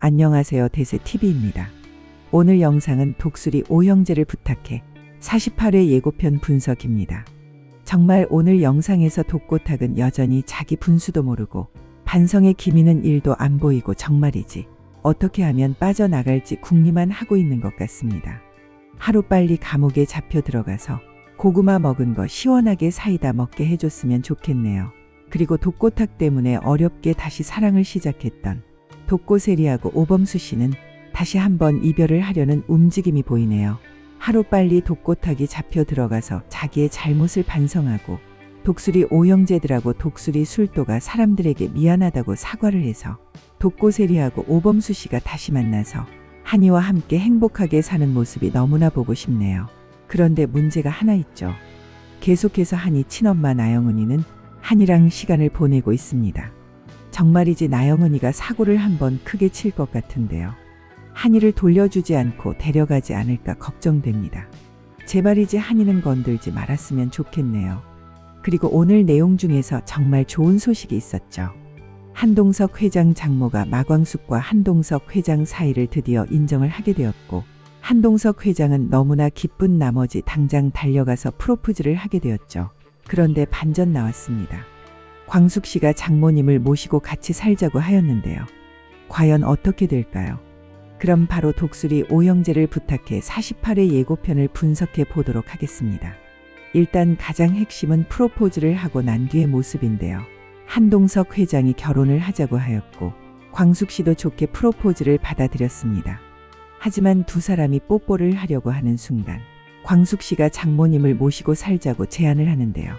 안녕하세요. 대세TV입니다. 오늘 영상은 독수리 오형제를 부탁해 48회 예고편 분석입니다. 정말 오늘 영상에서 독고탁은 여전히 자기 분수도 모르고 반성의 기미는 1도 안 보이고 정말이지 어떻게 하면 빠져나갈지 궁리만 하고 있는 것 같습니다. 하루빨리 감옥에 잡혀 들어가서 고구마 먹은 거 시원하게 사이다 먹게 해줬으면 좋겠네요. 그리고 독고탁 때문에 어렵게 다시 사랑을 시작했던 독고세리하고 오범수 씨는 다시 한번 이별을 하려는 움직임이 보이네요. 하루빨리 독고탁이 잡혀 들어가서 자기의 잘못을 반성하고 독수리 오형제들하고 독수리 술도가 사람들에게 미안하다고 사과를 해서 독고세리하고 오범수 씨가 다시 만나서 한이와 함께 행복하게 사는 모습이 너무나 보고 싶네요. 그런데 문제가 하나 있죠. 계속해서 한이 친엄마 나영은이는 한이랑 시간을 보내고 있습니다. 정말이지 나영은이가 사고를 한번 크게 칠 것 같은데요. 한이를 돌려주지 않고 데려가지 않을까 걱정됩니다. 제발이지 한이는 건들지 말았으면 좋겠네요. 그리고 오늘 내용 중에서 정말 좋은 소식이 있었죠. 한동석 회장 장모가 마광숙과 한동석 회장 사이를 드디어 인정을 하게 되었고 한동석 회장은 너무나 기쁜 나머지 당장 달려가서 프로포즈를 하게 되었죠. 그런데 반전 나왔습니다. 광숙 씨가 장모님을 모시고 같이 살자고 하였는데요. 과연 어떻게 될까요? 그럼 바로 독수리 오형제를 부탁해 48회 예고편을 분석해 보도록 하겠습니다. 일단 가장 핵심은 프로포즈를 하고 난 뒤의 모습인데요. 한동석 회장이 결혼을 하자고 하였고 광숙 씨도 좋게 프로포즈를 받아들였습니다. 하지만 두 사람이 뽀뽀를 하려고 하는 순간 광숙 씨가 장모님을 모시고 살자고 제안을 하는데요.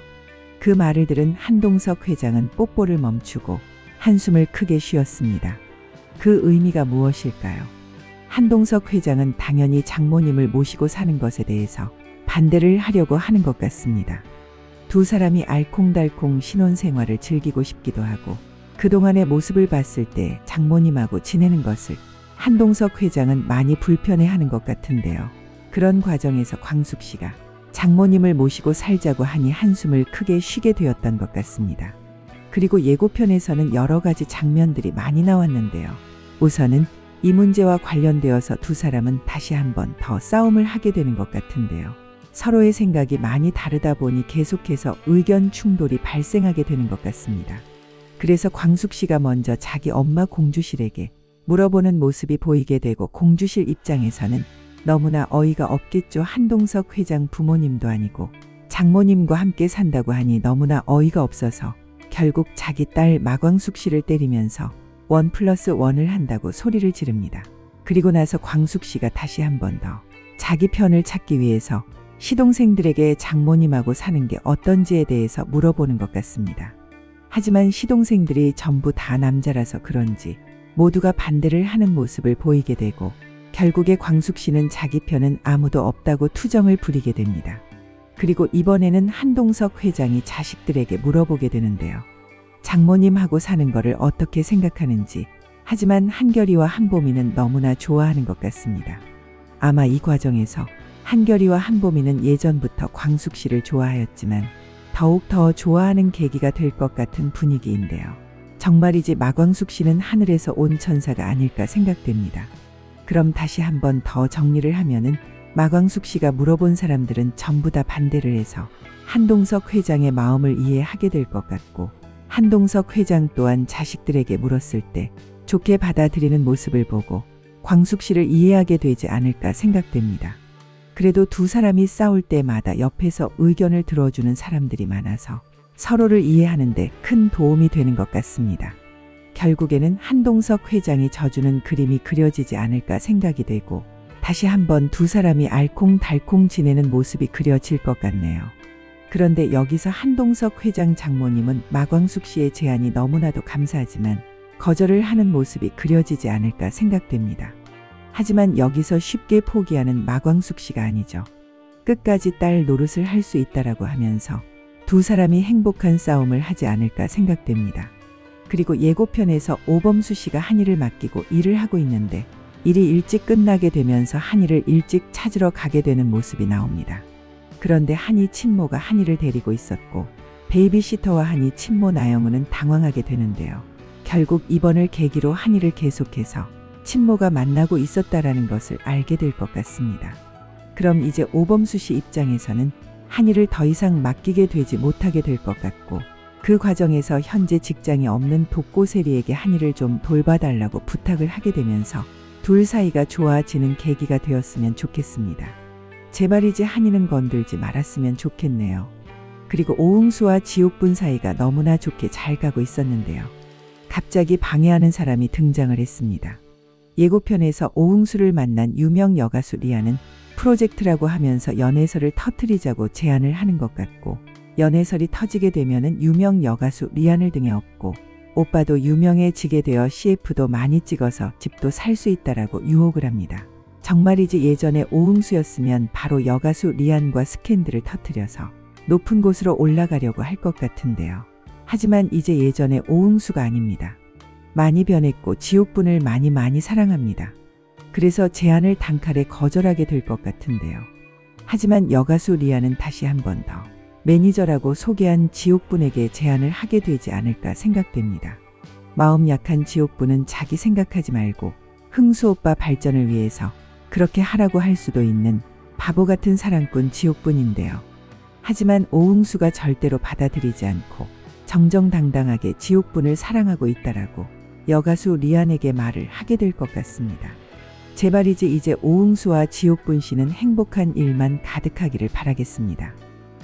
그 말을 들은 한동석 회장은 뽀뽀를 멈추고 한숨을 크게 쉬었습니다. 그 의미가 무엇일까요? 한동석 회장은 당연히 장모님을 모시고 사는 것에 대해서 반대를 하려고 하는 것 같습니다. 두 사람이 알콩달콩 신혼생활을 즐기고 싶기도 하고 그동안의 모습을 봤을 때 장모님하고 지내는 것을 한동석 회장은 많이 불편해하는 것 같은데요. 그런 과정에서 광숙 씨가 장모님을 모시고 살자고 하니 한숨을 크게 쉬게 되었던 것 같습니다. 그리고 예고편에서는 여러 가지 장면들이 많이 나왔는데요. 우선은 이 문제와 관련되어서 두 사람은 다시 한번 더 싸움을 하게 되는 것 같은데요. 서로의 생각이 많이 다르다 보니 계속해서 의견 충돌이 발생하게 되는 것 같습니다. 그래서 광숙 씨가 먼저 자기 엄마 공주실에게 물어보는 모습이 보이게 되고 공주실 입장에서는 너무나 어이가 없겠죠. 한동석 회장 부모님도 아니고 장모님과 함께 산다고 하니 너무나 어이가 없어서 결국 자기 딸 마광숙 씨를 때리면서 1+1을 한다고 소리를 지릅니다. 그리고 나서 광숙 씨가 다시 한 번 더 자기 편을 찾기 위해서 시동생들에게 장모님하고 사는 게 어떤지에 대해서 물어보는 것 같습니다. 하지만 시동생들이 전부 다 남자라서 그런지 모두가 반대를 하는 모습을 보이게 되고 결국에 광숙 씨는 자기 편은 아무도 없다고 투정을 부리게 됩니다. 그리고 이번에는 한동석 회장이 자식들에게 물어보게 되는데요. 장모님하고 사는 거를 어떻게 생각하는지. 하지만 한결이와 한보미는 너무나 좋아하는 것 같습니다. 아마 이 과정에서 한결이와 한보미는 예전부터 광숙 씨를 좋아하였지만 더욱 더 좋아하는 계기가 될 것 같은 분위기인데요. 정말이지 마광숙 씨는 하늘에서 온 천사가 아닐까 생각됩니다. 그럼 다시 한번 더 정리를 하면은 마광숙 씨가 물어본 사람들은 전부 다 반대를 해서 한동석 회장의 마음을 이해하게 될 것 같고 한동석 회장 또한 자식들에게 물었을 때 좋게 받아들이는 모습을 보고 광숙 씨를 이해하게 되지 않을까 생각됩니다. 그래도 두 사람이 싸울 때마다 옆에서 의견을 들어주는 사람들이 많아서 서로를 이해하는데 큰 도움이 되는 것 같습니다. 결국에는 한동석 회장이 져주는 그림이 그려지지 않을까 생각이 되고 다시 한번 두 사람이 알콩달콩 지내는 모습이 그려질 것 같네요. 그런데 여기서 한동석 회장 장모님은 마광숙 씨의 제안이 너무나도 감사하지만 거절을 하는 모습이 그려지지 않을까 생각됩니다. 하지만 여기서 쉽게 포기하는 마광숙 씨가 아니죠. 끝까지 딸 노릇을 할 수 있다라고 하면서 두 사람이 행복한 싸움을 하지 않을까 생각됩니다. 그리고 예고편에서 오범수 씨가 한이를 맡기고 일을 하고 있는데 일이 일찍 끝나게 되면서 한이를 일찍 찾으러 가게 되는 모습이 나옵니다. 그런데 한이 친모가 한이를 데리고 있었고 베이비시터와 한이 친모 나영은은 당황하게 되는데요. 결국 이번을 계기로 한이를 계속해서 친모가 만나고 있었다라는 것을 알게 될 것 같습니다. 그럼 이제 오범수 씨 입장에서는 한이를 더 이상 맡기게 되지 못하게 될 것 같고, 그 과정에서 현재 직장이 없는 독고세리에게 한이를 좀 돌봐달라고 부탁을 하게 되면서 둘 사이가 좋아지는 계기가 되었으면 좋겠습니다. 제발이지 한이는 건들지 말았으면 좋겠네요. 그리고 오응수와 지옥분 사이가 너무나 좋게 잘 가고 있었는데요. 갑자기 방해하는 사람이 등장을 했습니다. 예고편에서 오응수를 만난 유명 여가수 리아는 프로젝트라고 하면서 연애설을 터뜨리자고 제안을 하는 것 같고, 연애설이 터지게 되면은 유명 여가수 리안을 등에 업고, 오빠도 유명해지게 되어 CF도 많이 찍어서 집도 살 수 있다라고 유혹을 합니다. 정말이지 예전에 오응수였으면 바로 여가수 리안과 스캔들을 터뜨려서 높은 곳으로 올라가려고 할 것 같은데요. 하지만 이제 예전의 오응수가 아닙니다. 많이 변했고 지옥분을 많이 사랑합니다. 그래서 제안을 단칼에 거절하게 될 것 같은데요. 하지만 여가수 리아는 다시 한 번 더 매니저라고 소개한 지옥분에게 제안을 하게 되지 않을까 생각됩니다. 마음 약한 지옥분은 자기 생각하지 말고 흥수 오빠 발전을 위해서 그렇게 하라고 할 수도 있는 바보 같은 사랑꾼 지옥분인데요. 하지만 오응수가 절대로 받아들이지 않고 정정당당하게 지옥분을 사랑하고 있다라고 여가수 리안에게 말을 하게 될 것 같습니다. 제발이지 이제 오응수와 지옥분 씨는 행복한 일만 가득하기를 바라겠습니다.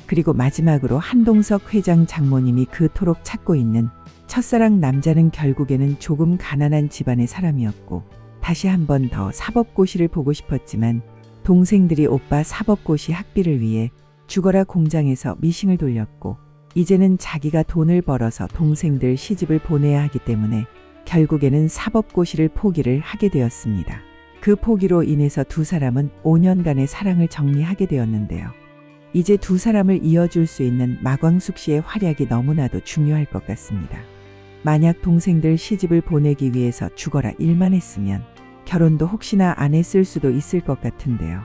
그리고 마지막으로 한동석 회장 장모님이 그토록 찾고 있는 첫사랑 남자는 결국에는 조금 가난한 집안의 사람이었고, 다시 한 번 더 사법고시를 보고 싶었지만 동생들이 오빠 사법고시 학비를 위해 죽어라 공장에서 미싱을 돌렸고, 이제는 자기가 돈을 벌어서 동생들 시집을 보내야 하기 때문에 결국에는 사법고시를 포기를 하게 되었습니다. 그 포기로 인해서 두 사람은 5년간의 사랑을 정리하게 되었는데요. 이제 두 사람을 이어줄 수 있는 마광숙 씨의 활약이 너무나도 중요할 것 같습니다. 만약 동생들 시집을 보내기 위해서 죽어라 일만 했으면 결혼도 혹시나 안 했을 수도 있을 것 같은데요.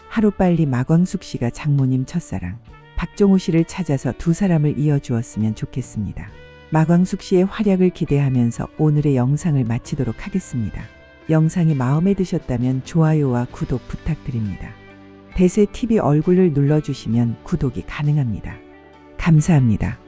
하루빨리 마광숙 씨가 장모님 첫사랑 박종호 씨를 찾아서 두 사람을 이어주었으면 좋겠습니다. 마광숙 씨의 활약을 기대하면서 오늘의 영상을 마치도록 하겠습니다. 영상이 마음에 드셨다면 좋아요와 구독 부탁드립니다. 대세TV 얼굴을 눌러주시면 구독이 가능합니다. 감사합니다.